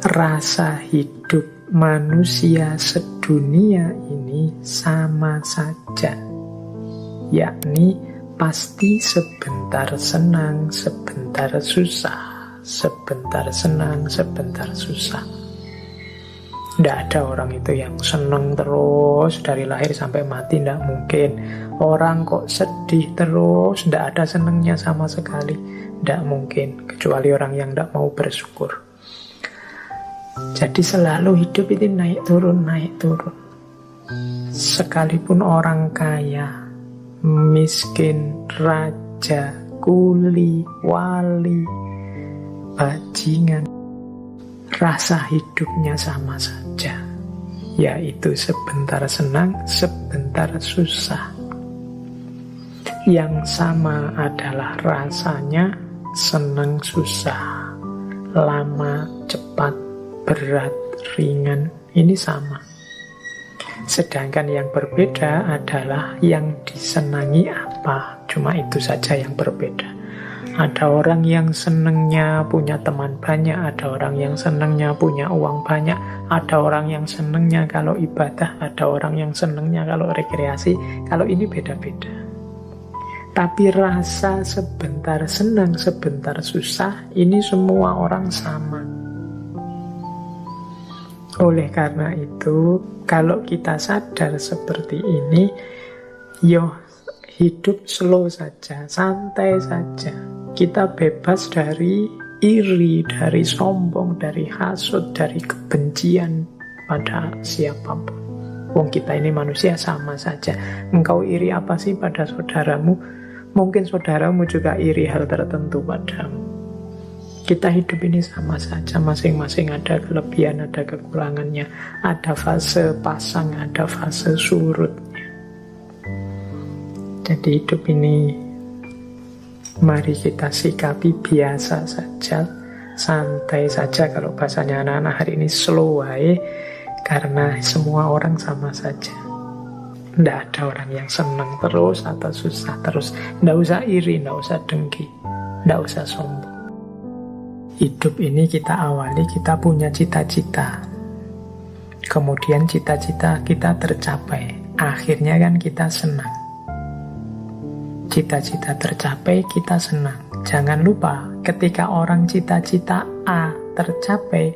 rasa hidup manusia sedunia ini sama saja, yakni pasti sebentar senang, sebentar susah, sebentar senang, sebentar susah. Tidak ada orang itu yang senang terus dari lahir sampai mati, tidak mungkin. Orang kok sedih terus, tidak ada senangnya sama sekali, tidak mungkin. Kecuali orang yang tidak mau bersyukur. Jadi selalu hidup itu naik turun, naik turun. Sekalipun orang kaya, miskin, raja, kuli, wali, bajingan, rasa hidupnya sama saja, yaitu sebentar senang, sebentar susah. Yang sama adalah rasanya senang susah, lama, cepat, berat, ringan, ini sama. Sedangkan yang berbeda adalah yang disenangi apa, cuma itu saja yang berbeda. Ada orang yang senangnya punya teman banyak, ada orang yang senangnya punya uang banyak, ada orang yang senangnya kalau ibadah, ada orang yang senangnya kalau rekreasi. Kalau ini beda-beda. Tapi rasa sebentar senang, sebentar susah, ini semua orang sama. Oleh karena itu, kalau kita sadar seperti ini, hidup slow saja, santai saja. Kita bebas dari iri, dari sombong, dari hasud, dari kebencian pada siapapun. Wong kita ini manusia sama saja. Engkau iri apa sih pada saudaramu? Mungkin saudaramu juga iri hal tertentu padamu. Kita hidup ini sama saja, masing-masing ada kelebihan, ada kekurangannya, ada fase pasang, ada fase surutnya. Jadi hidup ini mari kita sikapi biasa saja, santai saja. Kalau bahasanya anak-anak hari ini slow way, karena semua orang sama saja. Tidak ada orang yang senang terus atau susah terus. Tidak usah iri, tidak usah dengki, tidak usah sombong. Hidup ini kita awali, kita punya cita-cita. Kemudian cita-cita kita tercapai. Akhirnya kan kita senang. Cita-cita tercapai, kita senang. Jangan lupa, ketika orang cita-cita A tercapai,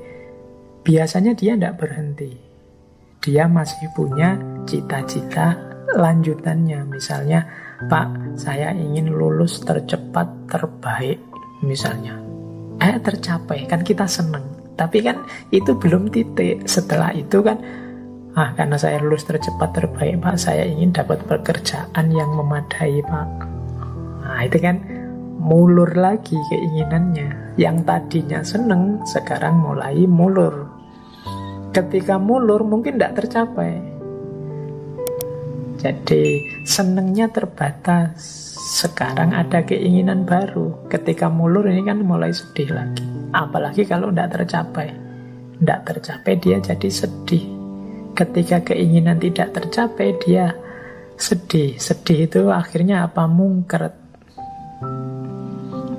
biasanya dia tidak berhenti. Dia masih punya cita-cita lanjutannya. Misalnya, Pak, saya ingin lulus tercepat, terbaik. Misalnya, tercapai, kan kita senang. Tapi kan itu belum titik. Setelah itu kan, karena saya lulus tercepat, terbaik, Pak, saya ingin dapat pekerjaan yang memadai, Pak. Nah, itu kan mulur lagi keinginannya. Yang tadinya senang, sekarang mulai mulur. Ketika mulur, mungkin tidak tercapai. Jadi, senangnya terbatas. Sekarang ada keinginan baru. Ketika mulur ini kan mulai sedih lagi. Apalagi kalau tidak tercapai. Tidak tercapai, dia jadi sedih. Ketika keinginan tidak tercapai, dia sedih. Sedih itu akhirnya apa? Mungkret.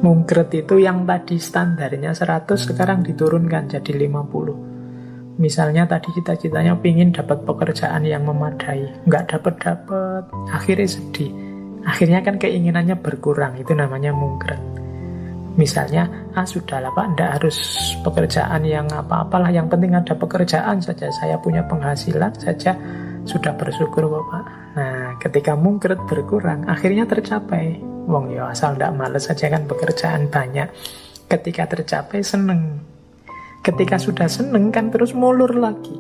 Mungkret itu yang tadi standarnya 100, sekarang diturunkan jadi 50. Misalnya tadi cita-citanya pingin dapat pekerjaan yang memadai, nggak dapat-dapat, akhirnya sedih. Akhirnya kan keinginannya berkurang, itu namanya mungkret. Misalnya, sudahlah Pak, nggak harus pekerjaan yang apa-apalah, yang penting ada pekerjaan saja, saya punya penghasilan saja, sudah bersyukur kok Pak. Nah, ketika mungkret berkurang, akhirnya tercapai. Wong ya asal nggak males saja kan pekerjaan banyak. Ketika tercapai seneng. Ketika sudah seneng kan terus mulur lagi.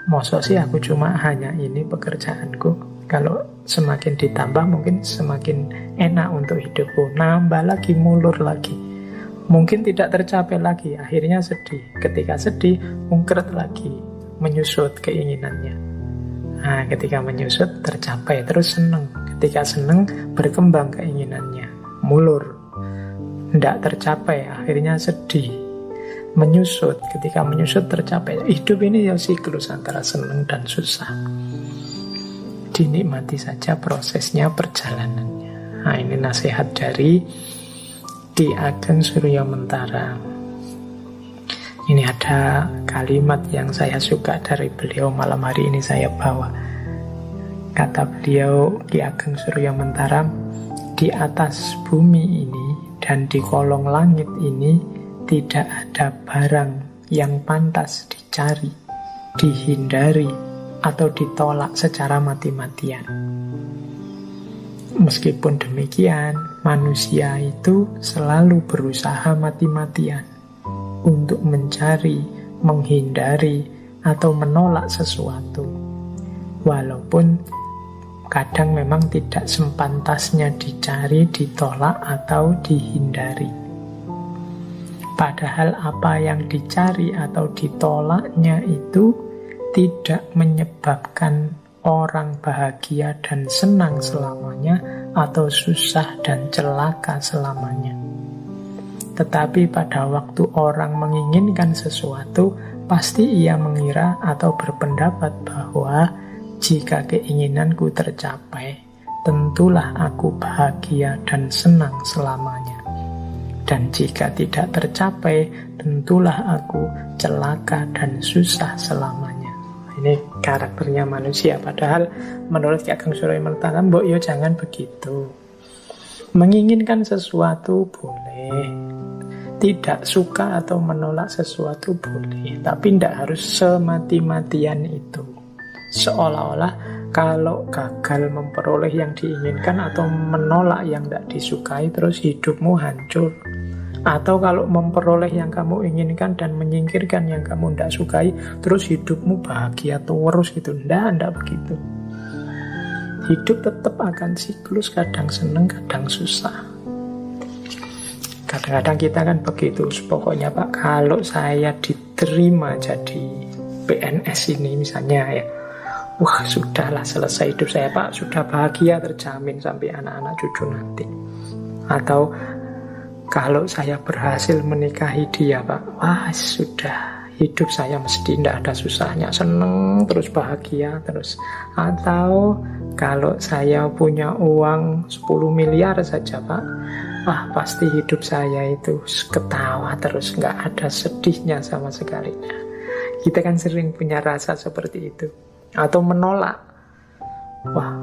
Mosok sih aku cuma hanya ini pekerjaanku. Kalau semakin ditambah mungkin semakin enak untuk hidupku. Nambah lagi, mulur lagi. Mungkin tidak tercapai lagi, akhirnya sedih. Ketika sedih, mungkret lagi, menyusut keinginannya. Nah, ketika menyusut tercapai, terus seneng. Ketika seneng, berkembang keinginannya, mulur. Tidak tercapai, akhirnya sedih, menyusut. Ketika menyusut tercapai. Hidup ini ya siklus antara seneng dan susah. Dinikmati saja prosesnya, perjalanannya. Nah, ini nasihat dari Ki Ageng Surya Mentara. Ini ada kalimat yang saya suka dari beliau, malam hari ini saya bawa. Kata beliau, Ki Ageng Surya Mentaram, di atas bumi ini dan di kolong langit ini tidak ada barang yang pantas dicari, dihindari, atau ditolak secara mati-matian. Meskipun demikian, manusia itu selalu berusaha mati-matian untuk mencari, menghindari, atau menolak sesuatu. Walaupun kadang memang tidak sepantasnya dicari, ditolak, atau dihindari. Padahal apa yang dicari atau ditolaknya itu tidak menyebabkan orang bahagia dan senang selamanya atau susah dan celaka selamanya. Tetapi pada waktu orang menginginkan sesuatu, pasti ia mengira atau berpendapat bahwa jika keinginanku tercapai, tentulah aku bahagia dan senang selamanya. Dan jika tidak tercapai, tentulah aku celaka dan susah selamanya. Ini karakternya manusia. Padahal menurut Ki Ageng Surya Mentaram, mbok yo jangan begitu. Menginginkan sesuatu boleh, tidak suka atau menolak sesuatu boleh, tapi tidak harus semati-matian itu. Seolah-olah kalau gagal memperoleh yang diinginkan atau menolak yang tidak disukai, terus hidupmu hancur. Atau kalau memperoleh yang kamu inginkan dan menyingkirkan yang kamu tidak sukai, terus hidupmu bahagia terus gitu. Tidak begitu. Hidup tetap akan siklus, kadang senang, kadang susah. Kadang-kadang kita kan begitu. Pokoknya Pak, kalau saya diterima jadi PNS ini misalnya ya, wah sudahlah selesai hidup saya Pak, sudah bahagia terjamin sampai anak-anak cucu nanti. Atau kalau saya berhasil menikahi dia Pak, wah sudah hidup saya mesti tidak ada susahnya, seneng terus, bahagia terus. Atau kalau saya punya uang 10 miliar saja Pak, wah pasti hidup saya itu ketawa terus, nggak ada sedihnya sama sekali. Kita kan sering punya rasa seperti itu. Atau menolak, wah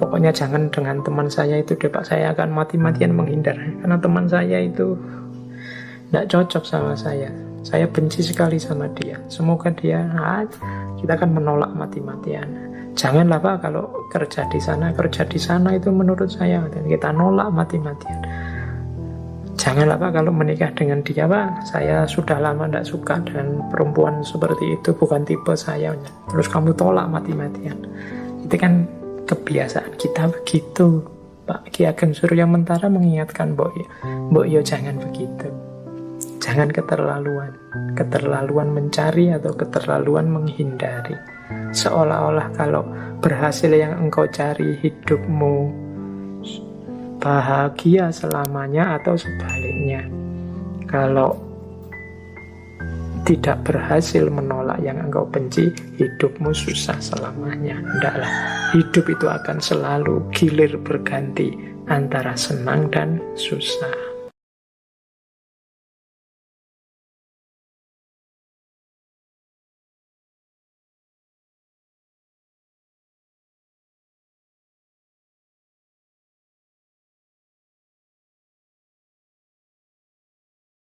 pokoknya jangan dengan teman saya itu deh Pak, saya akan mati-matian menghindar karena teman saya itu tidak cocok sama saya benci sekali sama dia, semoga dia kita akan menolak mati-matian. Janganlah Pak, kalau kerja di sana itu menurut saya, dan kita nolak mati-matian. Janganlah Pak, kalau menikah dengan dia Pak, saya sudah lama tidak suka dan perempuan seperti itu bukan tipe saya, terus kamu tolak mati-matian. Itu kan kebiasaan kita begitu Pak. Ki Ageng Surya Mentaram mengingatkan Mbok yo jangan begitu. Jangan keterlaluan mencari atau keterlaluan menghindari. Seolah-olah kalau berhasil yang engkau cari, hidupmu bahagia selamanya, atau sebaliknya. Kalau tidak berhasil menolak yang engkau benci, hidupmu susah selamanya. Tidaklah, hidup itu akan selalu gilir berganti antara senang dan susah.